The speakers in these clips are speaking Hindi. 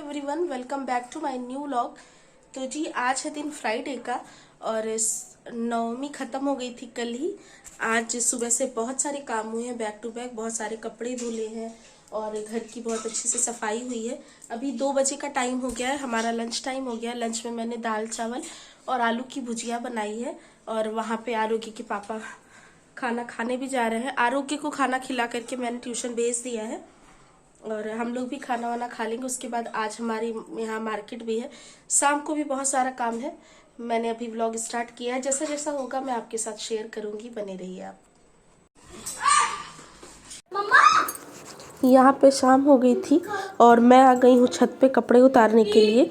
Everyone, welcome back to my new vlog. तो जी आज है दिन फ्राइडे का और नवमी खत्म हो गई थी कल ही। आज सुबह से बहुत सारे काम हुए हैं बैक टू बैक, बहुत सारे कपड़े धुले हैं और घर की बहुत अच्छे से सफाई हुई है। अभी 2 बजे का टाइम हो गया है, हमारा लंच टाइम हो गया। लंच में मैंने दाल चावल और आलू की भुजिया बनाई है और वहाँ पे आरोग्य के पापा खाना खाने भी जा रहे हैं। आरोग्य को खाना खिला करके मैंने ट्यूशन भेज दिया है और हम लोग भी खाना वाना खा लेंगे। उसके बाद आज हमारी यहाँ मार्केट भी है, शाम को भी बहुत सारा काम है। मैंने अभी व्लॉग स्टार्ट किया है, जैसा जैसा होगा मैं आपके साथ शेयर करूंगी, बने रहिए आप। यहाँ पे शाम हो गई थी और मैं आ गई हूँ छत पे कपड़े उतारने के लिए।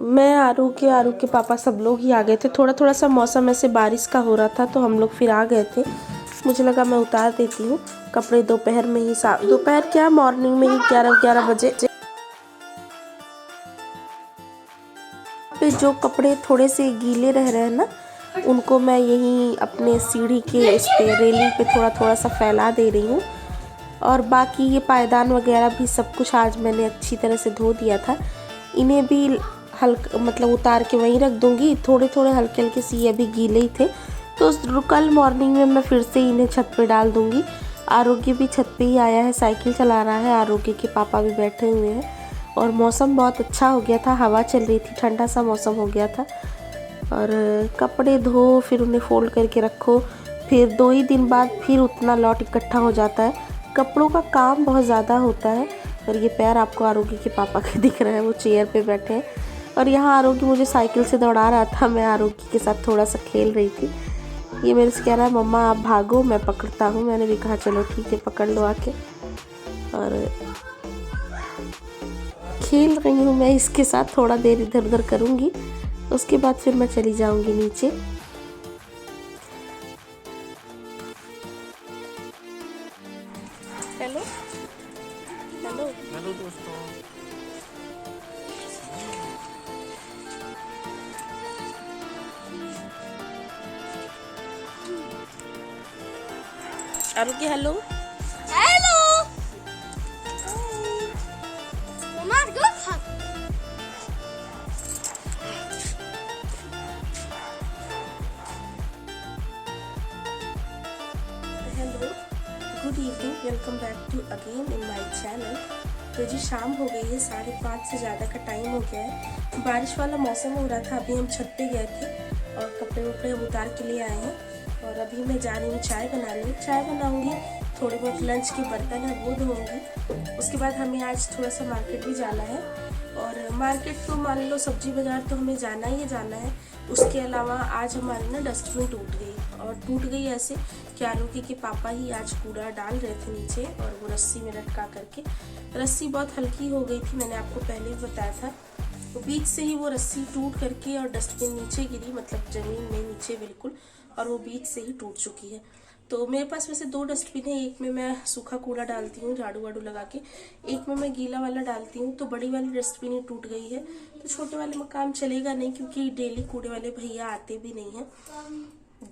मैं आरू के पापा सब लोग ही आ गए थे। थोड़ा थोड़ा सा मौसम ऐसे बारिश का हो रहा था तो हम लोग फिर आ गए थे। मुझे लगा मैं उतार देती हूँ कपड़े दोपहर में ही, दोपहर क्या मॉर्निंग में ही 11 बजे पे जो कपड़े थोड़े से गीले रह रहे हैं ना, उनको मैं यहीं अपने सीढ़ी के उस पे रेलिंग पे थोड़ा थोड़ा सा फैला दे रही हूँ। और बाकी ये पायदान वगैरह भी सब कुछ आज मैंने अच्छी तरह से धो दिया था। इन्हें भी हल्का मतलब उतार के वहीं रख दूंगी। थोड़े थोड़े हल्के हल्के से ये अभी गीले ही थे तो कल मॉर्निंग में मैं फिर से इन्हें छत पे डाल दूंगी। आरोग्य भी छत पे ही आया है, साइकिल चला रहा है। आरोग्य के पापा भी बैठे हुए हैं और मौसम बहुत अच्छा हो गया था, हवा चल रही थी, ठंडा सा मौसम हो गया था। और कपड़े धो फिर उन्हें फोल्ड करके रखो, फिर 2 ही दिन बाद फिर उतना लॉट इकट्ठा हो जाता है। कपड़ों का काम बहुत ज़्यादा होता है। और ये पैर आपको आरोग्य के पापा के दिख रहे हैं, वो चेयर पे बैठे हैं। और यहाँ आरोग्य मुझे साइकिल से दौड़ा रहा था, मैं आरोग्य के साथ थोड़ा सा खेल रही थी। ये मेरे से कह रहा है मम्मा आप भागो मैं पकड़ता हूँ। मैंने भी कहा चलो ठीक है पकड़ लो आके। और खेल रही हूँ मैं इसके साथ, थोड़ा देर इधर उधर करूँगी, उसके बाद फिर मैं चली जाऊँगी नीचे। हेलो हेलो हेलो दोस्तों। आरोग्य hello Hello. Mama, go hug. Hello, good evening, welcome back to again in my channel. तो जी शाम हो गई है, 5:30 से ज़्यादा का टाइम हो गया है। बारिश वाला मौसम हो रहा था। अभी हम छत पे गए थे और कपड़े वपड़े उतार के लिए आए हैं और अभी मैं जा रही हूँ चाय बनाने। चाय बनाऊँगी, थोड़े बहुत लंच के बर्तन है वो धोऊँगी। उसके बाद हमें आज थोड़ा सा मार्केट भी जाना है और मार्केट तो मान लो सब्जी बाज़ार तो हमें जाना ही जाना है। उसके अलावा आज हमारी ना डस्टबिन टूट गई और टूट गई ऐसे कि आरोग्य के पापा ही आज कूड़ा डाल रहे थे नीचे और वो रस्सी में लटका करके। रस्सी बहुत हल्की हो गई थी, मैंने आपको पहले भी बताया था। तो बीच से ही वो रस्सी टूट करके और डस्टबिन नीचे गिरी, मतलब ज़मीन में नीचे बिल्कुल, और वो बीच से ही टूट चुकी है। तो मेरे पास वैसे 2 डस्टबिन है, एक में मैं सूखा कूड़ा डालती हूँ झाड़ू वाड़ू लगा के, एक में मैं गीला वाला डालती हूँ। तो बड़ी वाली डस्टबिन ही टूट गई है तो छोटे वाले में काम चलेगा नहीं, क्योंकि डेली कूड़े वाले भैया आते भी नहीं हैं,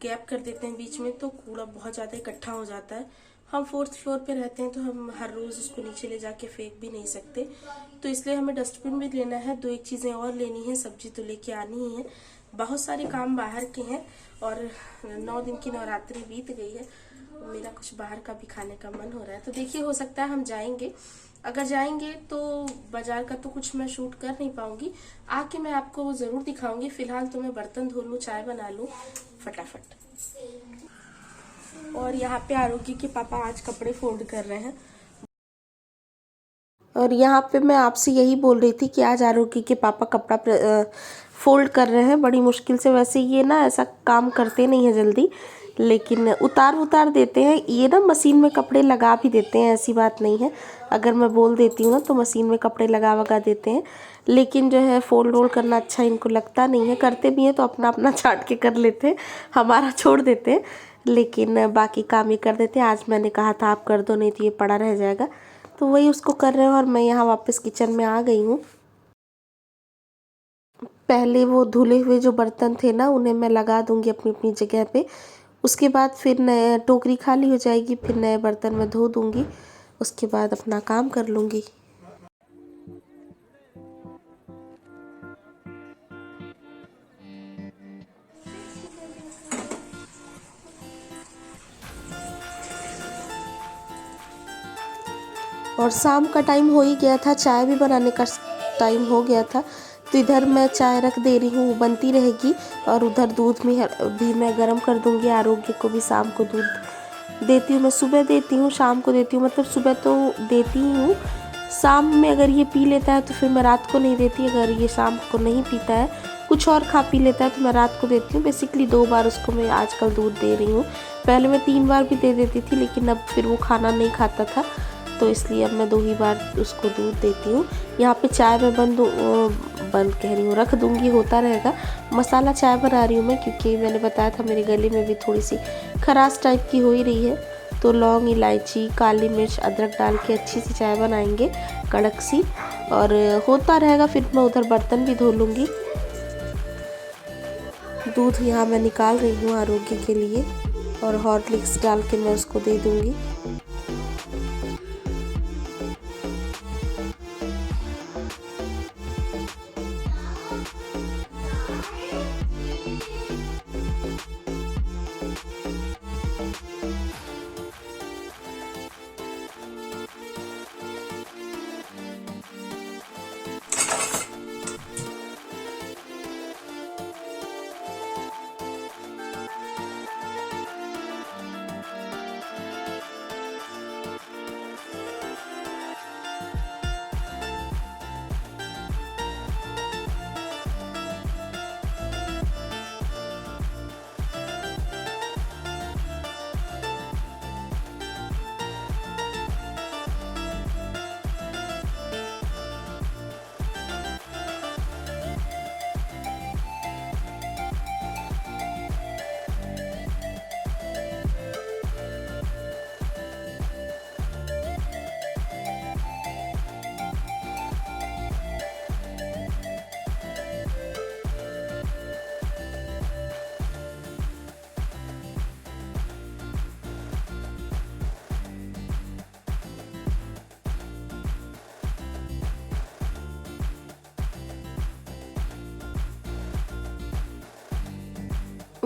गैप कर देते हैं बीच में, तो कूड़ा बहुत ज़्यादा इकट्ठा हो जाता है। हम 4th फ्लोर पे रहते हैं तो हम हर रोज़ उसको नीचे ले जाके फेंक भी नहीं सकते, तो इसलिए हमें डस्टबिन भी लेना है। 2 एक चीज़ें और लेनी है, सब्जी तो लेके आनी ही है, बहुत सारे काम बाहर के हैं और 9 दिन की नवरात्रि बीत गई है। मेरा कुछ बाहर का भी खाने का मन हो रहा है, तो देखिए हो सकता है हम जाएंगे। अगर जाएंगे तो बाजार का तो कुछ मैं शूट कर नहीं पाऊंगी, आके मैं आपको वो ज़रूर दिखाऊंगी। फिलहाल तो मैं बर्तन धो लूँ, चाय बना लूँ फटाफट। और यहाँ पे आरोग्य के पापा आज कपड़े फोल्ड कर रहे हैं और यहाँ पे मैं आपसे यही बोल रही थी कि आज आरोग्य के पापा कपड़ा फोल्ड कर रहे हैं बड़ी मुश्किल से। वैसे ये ना ऐसा काम करते नहीं है जल्दी, लेकिन उतार देते हैं। ये ना मशीन में कपड़े लगा भी देते हैं, ऐसी बात नहीं है। अगर मैं बोल देती हूँ ना तो मशीन में कपड़े लगा वगा देते हैं, लेकिन जो है फोल्ड रोल करना अच्छा इनको लगता नहीं है। करते भी हैं तो अपना अपना छाट के कर लेते हैं, हमारा छोड़ देते हैं, लेकिन बाकी काम ही कर देते हैं। आज मैंने कहा था आप कर दो नहीं तो ये पड़ा रह जाएगा, तो वही उसको कर रहे हैं। और मैं यहाँ वापस किचन में आ गई हूँ। पहले वो धुले हुए जो बर्तन थे ना उन्हें मैं लगा दूंगी अपनी अपनी जगह पे, उसके बाद फिर नए टोकरी खाली हो जाएगी, फिर नए बर्तन में धो दूंगी, उसके बाद अपना काम कर लूँगी। और शाम का टाइम हो ही गया था, चाय भी बनाने का टाइम हो गया था। तो इधर मैं चाय रख दे रही हूँ, बनती रहेगी। और उधर दूध में भी मैं गर्म कर दूँगी। आरोग्य को भी शाम को दूध देती हूँ, मैं सुबह देती हूँ, शाम को देती हूँ, मतलब सुबह तो देती ही हूँ। शाम में अगर ये पी लेता है तो फिर मैं रात को नहीं देती। अगर ये शाम को नहीं पीता है, कुछ और खा पी लेता है, तो मैं रात को देती हूँ। बेसिकली 2 बार उसको मैं आजकल दूध दे रही हूँ। पहले मैं 3 बार भी दे देती थी, लेकिन अब फिर वो खाना नहीं खाता था, तो इसलिए अब मैं 2 ही बार उसको दूध देती हूँ। यहाँ पे चाय मैं बंद कह रही हूँ, रख दूँगी, होता रहेगा। मसाला चाय बना रही हूँ मैं, क्योंकि मैंने बताया था मेरे गले में भी थोड़ी सी खराश टाइप की हो ही रही है। तो लौंग, इलायची, काली मिर्च, अदरक डाल के अच्छी सी चाय बनाएंगे, कड़क सी, और होता रहेगा। फिर मैं उधर बर्तन भी धो लूँगी। दूध यहाँ मैं निकाल रही हूँ आरोग्य के लिए, और हॉर्लिक्स डाल के मैं उसको दे दूँगी।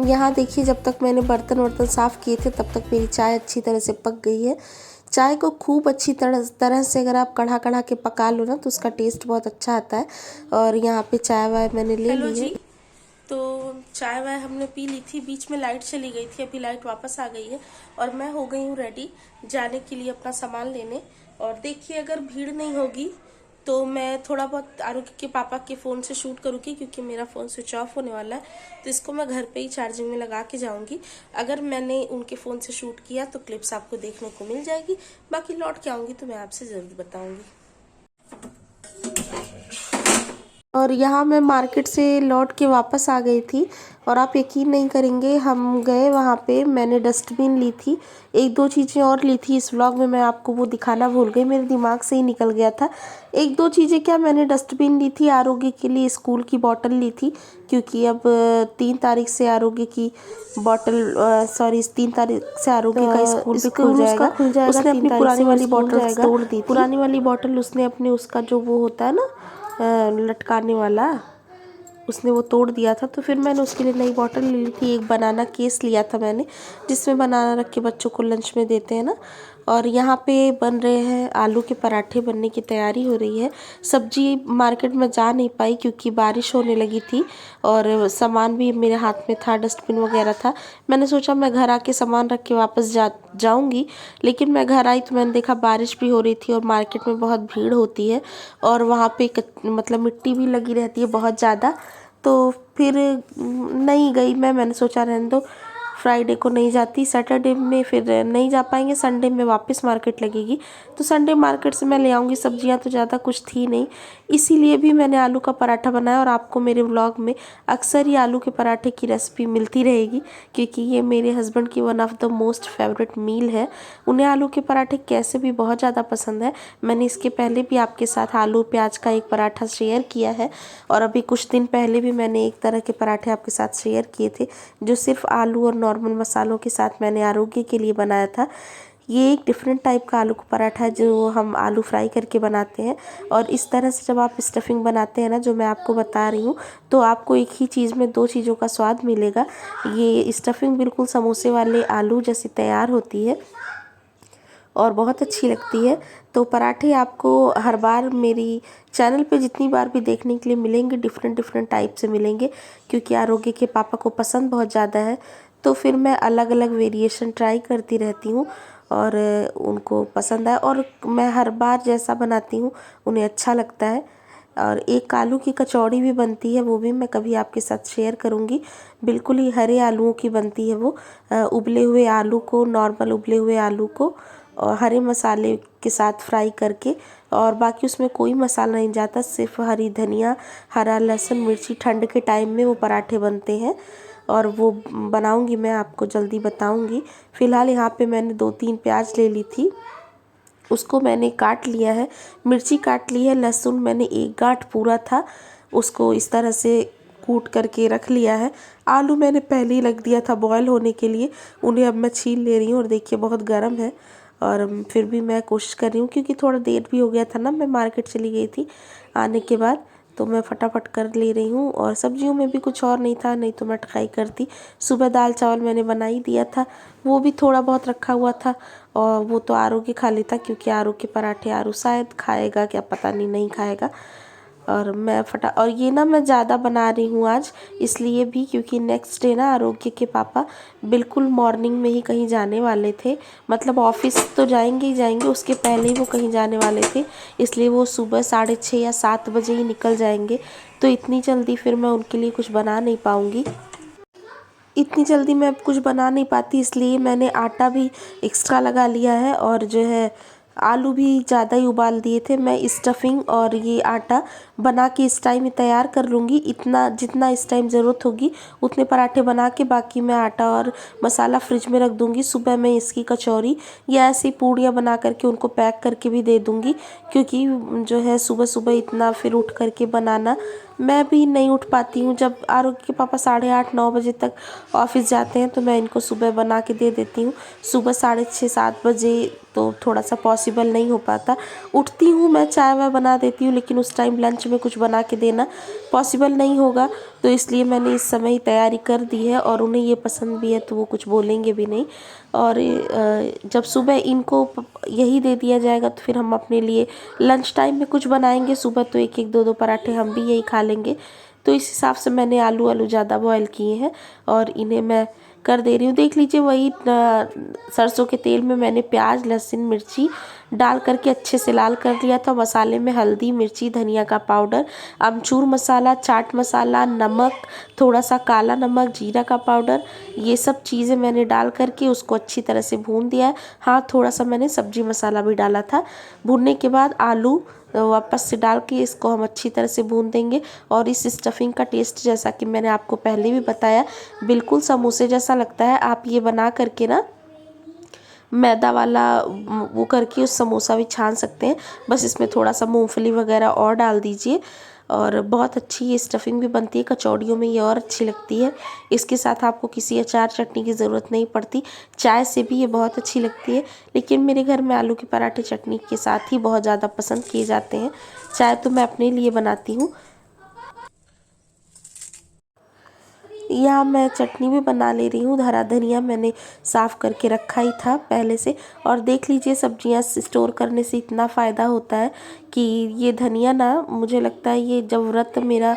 यहाँ देखिए, जब तक मैंने बर्तन वर्तन साफ़ किए थे तब तक मेरी चाय अच्छी तरह से पक गई है। चाय को खूब अच्छी तरह से अगर आप कढ़ा के पका लो ना, तो उसका टेस्ट बहुत अच्छा आता है। और यहाँ पे चाय वाय मैंने ले ली है। तो चाय वाय हमने पी ली थी, बीच में लाइट चली गई थी, अभी लाइट वापस आ गई है। और मैं हो गई हूँ रेडी जाने के लिए अपना सामान लेने। और देखिए, अगर भीड़ नहीं होगी तो मैं थोड़ा बहुत आरोग्य के पापा के फ़ोन से शूट करूँगी, क्योंकि मेरा फ़ोन स्विच ऑफ होने वाला है। तो इसको मैं घर पे ही चार्जिंग में लगा के जाऊँगी। अगर मैंने उनके फ़ोन से शूट किया तो क्लिप्स आपको देखने को मिल जाएगी। बाकी लौट के आऊँगी तो मैं आपसे ज़रूर बताऊँगी। और यहाँ मैं मार्केट से लौट के वापस आ गई थी, और आप यकीन नहीं करेंगे, हम गए वहाँ पे, मैंने डस्टबिन ली थी, 1-2 चीज़ें और ली थी। इस व्लॉग में मैं आपको वो दिखाना भूल गई, मेरे दिमाग से ही निकल गया था। 1-2 चीज़ें क्या, मैंने डस्टबिन ली थी, आरोग्य के लिए स्कूल की बॉटल ली थी, क्योंकि अब 3 तारीख से आरोग्य की बॉटल 3 तारीख से आरोग्य का स्कूल भी खुल जाएगा। उसने अपनी पुरानी वाली बॉटल तोड़ दी थी। पुरानी वाली बॉटल उसने अपने, उसका जो वो होता है ना लटकाने वाला, उसने वो तोड़ दिया था। तो फिर मैंने उसके लिए नई बॉटल ली थी। एक बनाना केस लिया था मैंने, जिसमें बनाना रख के बच्चों को लंच में देते हैं ना। और यहाँ पे बन रहे हैं आलू के पराठे, बनने की तैयारी हो रही है। सब्जी मार्केट में जा नहीं पाई क्योंकि बारिश होने लगी थी, और सामान भी मेरे हाथ में था, डस्टबिन वगैरह था। मैंने सोचा मैं घर आके सामान रख के वापस जाऊँगी, लेकिन मैं घर आई तो मैंने देखा बारिश भी हो रही थी, और मार्केट में बहुत भीड़ होती है, और वहाँ पे मतलब मिट्टी भी लगी रहती है बहुत ज़्यादा। तो फिर नहीं गई मैंने सोचा रहने दो, फ्राइडे को नहीं जाती, सैटरडे में फिर नहीं जा पाएंगे, संडे में वापस मार्केट लगेगी, तो संडे मार्केट से मैं ले आऊँगी। सब्जियां तो ज़्यादा कुछ थी नहीं, इसीलिए भी मैंने आलू का पराठा बनाया। और आपको मेरे व्लॉग में अक्सर ही आलू के पराठे की रेसिपी मिलती रहेगी, क्योंकि ये मेरे हस्बैंड की one of the most favourite meal है। उन्हें आलू के पराठे कैसे भी बहुत ज़्यादा पसंद है। मैंने इसके पहले भी आपके साथ आलू प्याज का एक पराठा शेयर किया है, और अभी कुछ दिन पहले भी मैंने एक तरह के पराठे आपके साथ शेयर किए थे, जो सिर्फ आलू और नॉर्मल मसालों के साथ मैंने आरोग्य के लिए बनाया था। ये एक डिफरेंट टाइप का आलू का पराठा है, जो हम आलू फ्राई करके बनाते हैं। और इस तरह से जब आप स्टफिंग बनाते हैं ना, जो मैं आपको बता रही हूँ, तो आपको एक ही चीज़ में 2 चीज़ों का स्वाद मिलेगा। ये स्टफिंग बिल्कुल समोसे वाले आलू जैसी तैयार होती है, और बहुत अच्छी लगती है। तो पराठे आपको हर बार मेरी चैनल पे जितनी बार भी देखने के लिए मिलेंगे डिफरेंट डिफरेंट टाइप से मिलेंगे, क्योंकि आरोग्य के पापा को पसंद बहुत ज़्यादा है। तो फिर मैं अलग अलग वेरिएशन ट्राई करती रहती हूँ और उनको पसंद आए, और मैं हर बार जैसा बनाती हूँ उन्हें अच्छा लगता है। और एक आलू की कचौड़ी भी बनती है, वो भी मैं कभी आपके साथ शेयर करूँगी। बिल्कुल ही हरे आलूओं की बनती है वो। उबले हुए आलू को, नॉर्मल उबले हुए आलू को और हरे मसाले के साथ फ्राई करके, और बाकी उसमें कोई मसाला नहीं जाता, सिर्फ हरी धनिया, हरा लहसुन, मिर्ची। ठंड के टाइम में वो पराठे बनते हैं और वो बनाऊंगी मैं, आपको जल्दी बताऊंगी। फ़िलहाल यहाँ पे मैंने 2-3 प्याज ले ली थी, उसको मैंने काट लिया है। मिर्ची काट ली है। लहसुन मैंने एक गांठ पूरा था, उसको इस तरह से कूट करके रख लिया है। आलू मैंने पहले ही रख दिया था बॉयल होने के लिए, उन्हें अब मैं छील ले रही हूँ। और देखिए बहुत गर्म है, और फिर भी मैं कोशिश कर रही हूँ, क्योंकि थोड़ा देर भी हो गया था ना, मैं मार्केट चली गई थी आने के बाद, तो मैं फटाफट कर ले रही हूँ। और सब्जियों में भी कुछ और नहीं था, नहीं तो मैं ट्राई करती। सुबह दाल चावल मैंने बना ही दिया था, वो भी थोड़ा बहुत रखा हुआ था, और वो तो आरू के खा लेता, क्योंकि आरू के पराठे आरू शायद खाएगा, क्या पता नहीं खाएगा। और मैं और ये ना मैं ज़्यादा बना रही हूँ आज, इसलिए भी क्योंकि नेक्स्ट डे ना आरोग्य के पापा बिल्कुल मॉर्निंग में ही कहीं जाने वाले थे। मतलब ऑफिस तो जाएंगे ही जाएंगे, उसके पहले ही वो कहीं जाने वाले थे, इसलिए वो सुबह 6:30 या 7 बजे ही निकल जाएंगे। तो इतनी जल्दी फिर मैं उनके लिए कुछ बना नहीं पाऊँगी, इतनी जल्दी मैं कुछ बना नहीं पाती, इसलिए मैंने आटा भी एक्स्ट्रा लगा लिया है। और जो है आलू भी ज़्यादा ही उबाल दिए थे। मैं स्टफिंग और ये आटा बना के इस टाइम ही तैयार कर लूँगी, इतना जितना इस टाइम ज़रूरत होगी उतने पराठे बना के, बाकी मैं आटा और मसाला फ्रिज में रख दूँगी। सुबह मैं इसकी कचौरी या ऐसी पूड़ियाँ बना करके उनको पैक करके भी दे दूँगी, क्योंकि जो है सुबह सुबह इतना फिर उठ करके बनाना, मैं भी नहीं उठ पाती हूँ। जब आरोग्य के पापा 8:30-9 बजे तक ऑफिस जाते हैं, तो मैं इनको सुबह बना के दे देती हूँ। सुबह 6:30-7 बजे तो थोड़ा सा पॉसिबल नहीं हो पाता। उठती हूँ मैं, चाय वाय बना देती हूँ, लेकिन उस टाइम लंच में कुछ बना के देना पॉसिबल नहीं होगा, तो इसलिए मैंने इस समय ही तैयारी कर दी है। और उन्हें ये पसंद भी है, तो वो कुछ बोलेंगे भी नहीं। और जब सुबह इनको यही दे दिया जाएगा, तो फिर हम अपने लिए लंच टाइम में कुछ बनाएंगे। सुबह तो 1-1 2-2 पराठे हम भी यही खा लेंगे। तो इस हिसाब से मैंने आलू ज़्यादा बॉयल किए हैं और इन्हें मैं कर दे रही हूँ। देख लीजिए, वही सरसों के तेल में मैंने प्याज, लहसुन, मिर्ची डाल करके अच्छे से लाल कर लिया था। मसाले में हल्दी, मिर्ची, धनिया का पाउडर, अमचूर मसाला, चाट मसाला, नमक, थोड़ा सा काला नमक, जीरा का पाउडर, ये सब चीज़ें मैंने डाल करके उसको अच्छी तरह से भून दिया है। हाँ, थोड़ा सा मैंने सब्जी मसाला भी डाला था। भूनने के बाद आलू वापस से डाल के इसको हम अच्छी तरह से भून देंगे। और इस स्टफिंग का टेस्ट, जैसा कि मैंने आपको पहले भी बताया, बिल्कुल समोसे जैसा लगता है। आप ये बना करके ना मैदा वाला वो करके उस समोसा भी छान सकते हैं। बस इसमें थोड़ा सा मूंगफली वगैरह और डाल दीजिए, और बहुत अच्छी ये स्टफिंग भी बनती है। कचौड़ियों में ये और अच्छी लगती है। इसके साथ आपको किसी अचार चटनी की ज़रूरत नहीं पड़ती, चाय से भी ये बहुत अच्छी लगती है। लेकिन मेरे घर में आलू के पराठे चटनी के साथ ही बहुत ज़्यादा पसंद किए जाते हैं। चाय तो मैं अपने लिए बनाती हूँ। यहाँ मैं चटनी भी बना ले रही हूँ। हरा धनिया मैंने साफ़ करके रखा ही था पहले से। और देख लीजिए, सब्जियाँ स्टोर करने से इतना फ़ायदा होता है कि ये धनिया ना, मुझे लगता है ये जब व्रत मेरा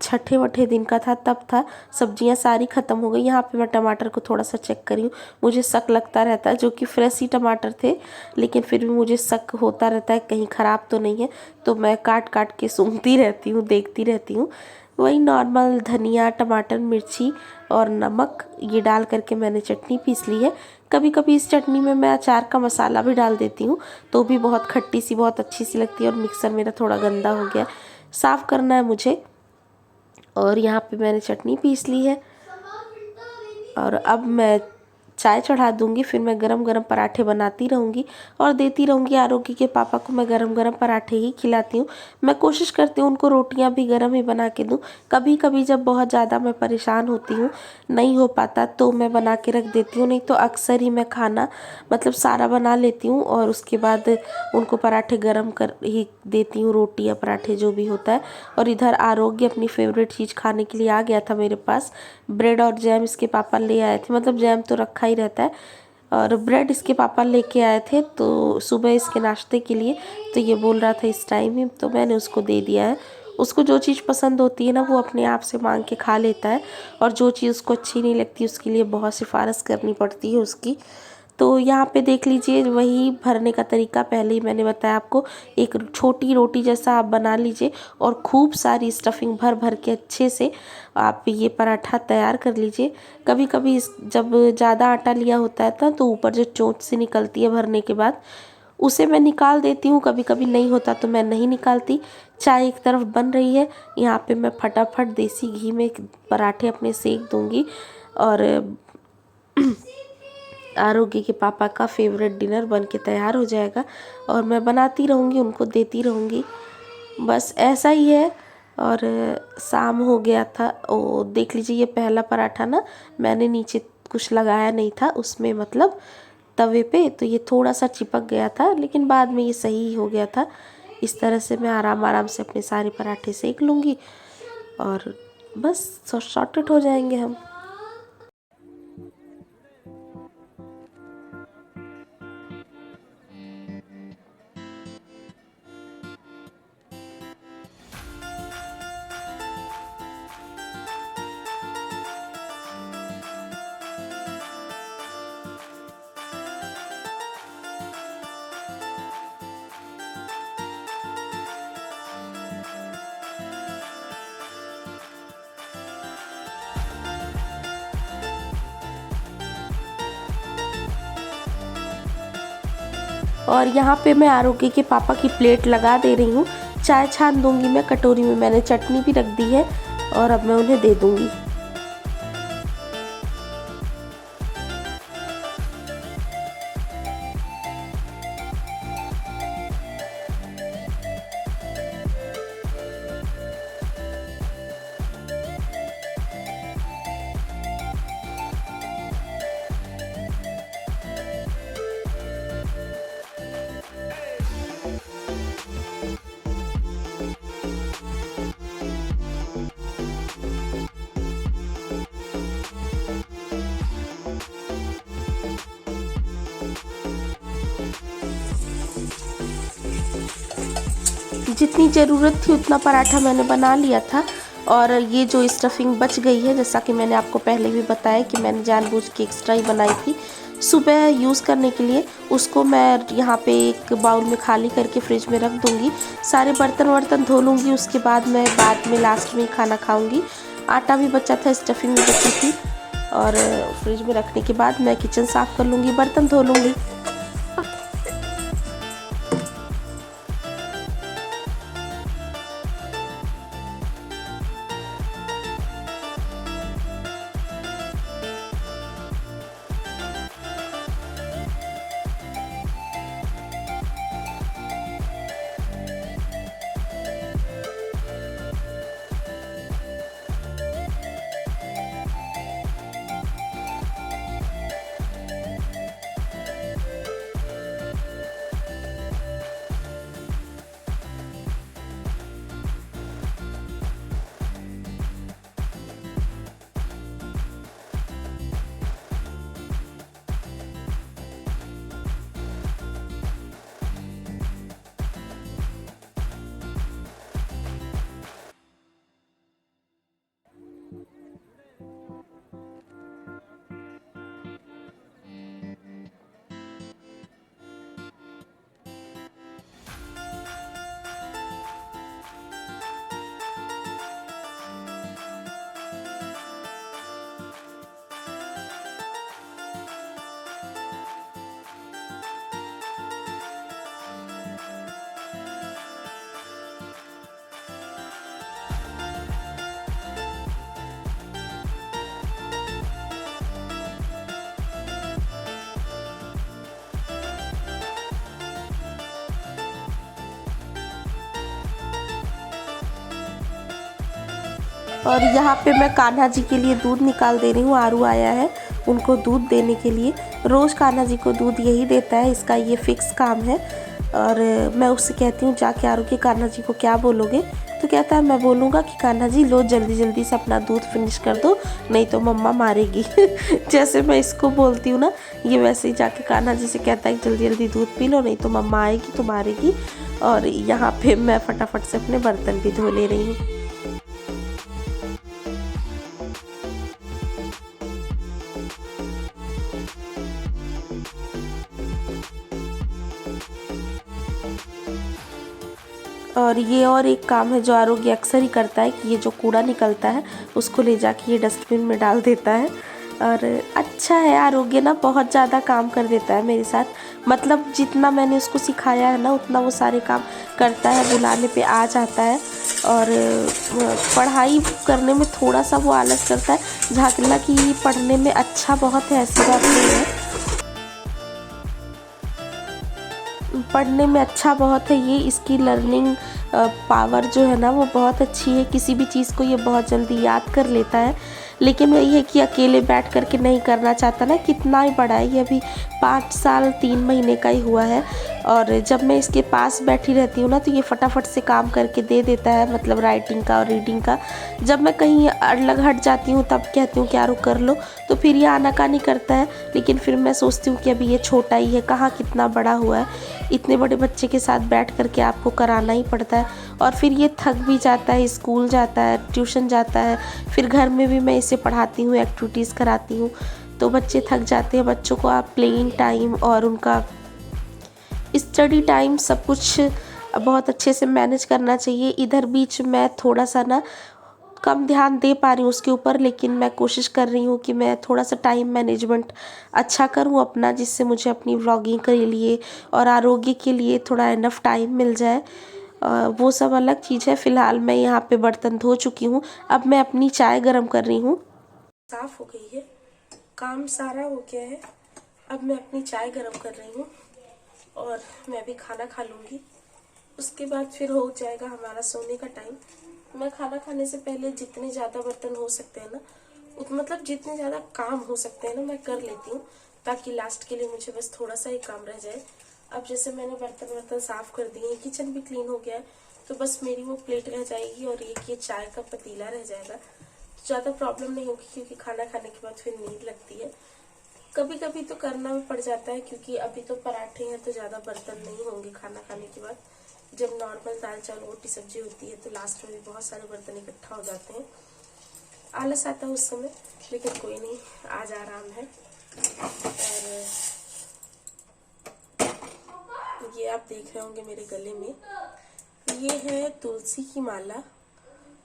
छठे दिन का था तब था, सब्जियां सारी ख़त्म हो गई। यहाँ पे मैं टमाटर को थोड़ा सा चेक करी हूँ, मुझे शक लगता रहता है, जो कि फ्रेश ही टमाटर थे, लेकिन फिर भी मुझे शक होता रहता है कहीं ख़राब तो नहीं है। तो मैं काट काट के सूंघती रहती हूँ, देखती रहती हूँ। वही नॉर्मल धनिया, टमाटर, मिर्ची और नमक ये डाल करके मैंने चटनी पीस ली है। कभी कभी इस चटनी में मैं अचार का मसाला भी डाल देती हूँ, तो भी बहुत खट्टी सी, बहुत अच्छी सी लगती है। और मिक्सर मेरा थोड़ा गंदा हो गया, साफ़ करना है मुझे। और यहाँ पे मैंने चटनी पीस ली है, और अब मैं चाय चढ़ा दूँगी। फिर मैं गरम गरम पराठे बनाती रहूँगी और देती रहूँगी। आरोग्य के पापा को मैं गरम गरम पराठे ही खिलाती हूँ। मैं कोशिश करती हूँ उनको रोटियाँ भी गरम ही बना के दूँ। कभी कभी जब बहुत ज़्यादा मैं परेशान होती हूँ, नहीं हो पाता, तो मैं बना के रख देती हूँ। नहीं तो अक्सर ही मैं खाना मतलब सारा बना लेती हूँ और उसके बाद उनको पराठे गरम कर ही देती हूँ, रोटी या पराठे जो भी होता है। और इधर आरोग्य अपनी फेवरेट चीज़ खाने के लिए आ गया था मेरे पास। ब्रेड और जैम इसके पापा ले आए थे, मतलब जैम तो रखा ही रहता है, और ब्रेड इसके पापा लेके आए थे तो सुबह इसके नाश्ते के लिए, तो ये बोल रहा था इस टाइम ही, तो मैंने उसको दे दिया है। उसको जो चीज़ पसंद होती है ना वो अपने आप से मांग के खा लेता है, और जो चीज़ उसको अच्छी नहीं लगती उसके लिए बहुत सिफारिश करनी पड़ती है उसकी। तो यहाँ पे देख लीजिए वही भरने का तरीका पहले ही मैंने बताया आपको। एक छोटी रोटी जैसा आप बना लीजिए और खूब सारी स्टफिंग भर भर के अच्छे से आप ये पराठा तैयार कर लीजिए। कभी कभी जब ज़्यादा आटा लिया होता है ना तो ऊपर जो चोंच से निकलती है भरने के बाद उसे मैं निकाल देती हूँ, कभी कभी नहीं होता तो मैं नहीं निकालती। चाय एक तरफ बन रही है, यहाँ पे मैं फटाफट देसी घी में पराठे अपने सेक दूँगी और आरोग्य के पापा का फेवरेट डिनर बन के तैयार हो जाएगा और मैं बनाती रहूँगी, उनको देती रहूँगी। बस ऐसा ही है। और शाम हो गया था। ओ देख लीजिए ये पहला पराठा ना मैंने नीचे कुछ लगाया नहीं था उसमें, मतलब तवे पे, तो ये थोड़ा सा चिपक गया था, लेकिन बाद में ये सही हो गया था। इस तरह से मैं आराम आराम से अपने सारे पराठे सेक लूँगी और बस सॉर्टेड हो जाएंगे हम। और यहाँ पे मैं आरोग्य के पापा की प्लेट लगा दे रही हूँ। चाय छान दूंगी मैं कटोरी में, मैंने चटनी भी रख दी है और अब मैं उन्हें दे दूंगी। जितनी ज़रूरत थी उतना पराठा मैंने बना लिया था। और ये जो स्टफिंग बच गई है, जैसा कि मैंने आपको पहले भी बताया कि मैंने जानबूझ के एक्स्ट्रा ही बनाई थी सुबह यूज़ करने के लिए, उसको मैं यहाँ पे एक बाउल में खाली करके फ्रिज में रख दूँगी। सारे बर्तन वर्तन धो लूँगी, उसके बाद मैं बाद में लास्ट में खाना खाऊँगी। आटा भी बचा था, स्टफिंग भी बची थी, और फ्रिज में रखने के बाद मैं किचन साफ़ कर लूँगी, बर्तन धो लूँगी। और यहाँ पे मैं कान्हा जी के लिए दूध निकाल दे रही हूँ। आरू आया है उनको दूध देने के लिए। रोज़ कान्हा जी को दूध यही देता है, इसका ये फिक्स काम है। और मैं उससे कहती हूँ जाके आरू के कान्हा जी को क्या बोलोगे, तो कहता है मैं बोलूँगा कि कान्हा जी लो जल्दी जल्दी से अपना दूध फिनिश कर दो, नहीं तो मम्मा मारेगी। जैसे मैं इसको बोलती हूँ ना, ये वैसे ही जाके कान्हा जी से कहता है जल्दी जल्दी दूध पी लो, नहीं तो मम्मा आएगी तो मारेगी। और यहाँ पे मैं फटाफट से अपने बर्तन भी धो ले रही हूँ। और ये और एक काम है जो आरोग्य अक्सर ही करता है कि ये जो कूड़ा निकलता है उसको ले जाके ये डस्टबिन में डाल देता है। और अच्छा है, आरोग्य ना बहुत ज़्यादा काम कर देता है मेरे साथ। मतलब जितना मैंने उसको सिखाया है ना उतना वो सारे काम करता है, बुलाने पे आ जाता है। और पढ़ाई करने में थोड़ा सा वो आलस करता है, झाकला कि पढ़ने में अच्छा बहुत है ऐसी बात नहीं है, पढ़ने में अच्छा बहुत है। ये इसकी लर्निंग पावर जो है ना वो बहुत अच्छी है, किसी भी चीज़ को ये बहुत जल्दी याद कर लेता है। लेकिन वही है कि अकेले बैठ कर के नहीं करना चाहता ना, कितना ही बड़ा है ये, अभी 5 साल 3 महीने का ही हुआ है। और जब मैं इसके पास बैठी रहती हूँ ना तो ये फटाफट से काम करके दे देता है, मतलब राइटिंग का और रीडिंग का। जब मैं कहीं अलग हट जाती हूँ तब कहती हूँ कि यार कर लो, तो फिर ये आनाकानी करता है। लेकिन फिर मैं सोचती हूँ कि अभी ये छोटा ही है, कहाँ कितना बड़ा हुआ है, इतने बड़े बच्चे के साथ बैठ करके आपको कराना ही पड़ता है। और फिर ये थक भी जाता है, स्कूल जाता है, ट्यूशन जाता है, फिर घर में भी मैं इसे पढ़ाती हूँ, एक्टिविटीज़ कराती हूँ, तो बच्चे थक जाते हैं। बच्चों को आप प्लेइंग टाइम और उनका स्टडी टाइम सब कुछ बहुत अच्छे से मैनेज करना चाहिए। इधर बीच मैं थोड़ा सा ना कम ध्यान दे पा रही हूँ उसके ऊपर, लेकिन मैं कोशिश कर रही हूँ कि मैं थोड़ा सा टाइम मैनेजमेंट अच्छा करूँ अपना, जिससे मुझे अपनी व्लॉगिंग के लिए और आरोग्य के लिए थोड़ा इनफ टाइम मिल जाए। वो सब अलग चीज़ है। फ़िलहाल मैं यहाँ पे बर्तन धो चुकी हूँ, अब मैं अपनी चाय गर्म कर रही हूँ। साफ़ हो गई है, काम सारा हो गया है, अब मैं अपनी चाय गर्म कर रही हूँ और मैं भी खाना खा लूँगी। उसके बाद फिर हो जाएगा हमारा सोने का टाइम। मैं खाना खाने से पहले जितने ज़्यादा बर्तन हो सकते हैं ना, मतलब जितने ज़्यादा काम हो सकते हैं ना मैं कर लेती हूँ, ताकि लास्ट के लिए मुझे बस थोड़ा सा ही काम रह जाए। अब जैसे मैंने बर्तन साफ़ कर दिए, किचन भी क्लीन हो गया है, तो बस मेरी वो प्लेट रह जाएगी और एक ये चाय का पतीला रह जाएगा। तो ज़्यादा प्रॉब्लम नहीं होगी, क्योंकि खाना खाने के बाद फिर नींद लगती है। कभी कभी तो करना भी पड़ जाता है, क्योंकि अभी तो पराठे हैं तो ज़्यादा बर्तन नहीं होंगे खाना खाने के बाद। जब नॉर्मल दाल चावल रोटी सब्जी होती है तो लास्ट में भी बहुत सारे बर्तन इकट्ठा हो जाते हैं, आलस आता है उस समय, लेकिन कोई नहीं, आज आराम है। और ये आप देख रहे होंगे मेरे गले में, ये है तुलसी की माला।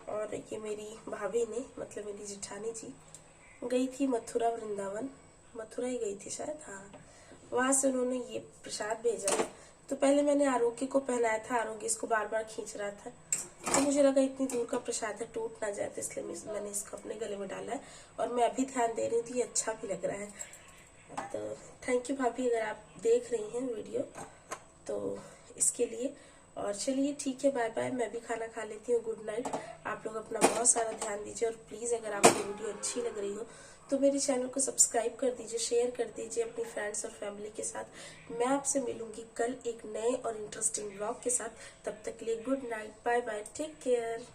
और ये मेरी भाभी ने, मतलब मेरी जेठानी जी, गई थी मथुरा वृंदावन, मथुरा ही गई थी शायद, हाँ, वहां से उन्होंने ये प्रसाद भेजा है। तो पहले मैंने आरोग्य को पहनाया था, आरोग्य इसको बार बार खींच रहा था, तो मुझे लगा इतनी दूर का प्रसाद है टूट ना जाए, तो इसलिए मैंने इसको अपने गले में डाला है। और मैं अभी ध्यान दे रही थी, अच्छा भी लग रहा है। तो थैंक यू भाभी, अगर आप देख रही हैं वीडियो तो इसके लिए। और चलिए ठीक है, बाय बाय, मैं भी खाना खा लेती हूँ, गुड नाइट। आप लोग अपना बहुत सारा ध्यान दीजिए, और प्लीज़ अगर आपको वीडियो अच्छी लग रही हो तो मेरे चैनल को सब्सक्राइब कर दीजिए, शेयर कर दीजिए अपनी फ्रेंड्स और फैमिली के साथ। मैं आपसे मिलूंगी कल एक नए और इंटरेस्टिंग ब्लॉग के साथ। तब तक के लिए good night, bye bye, take care.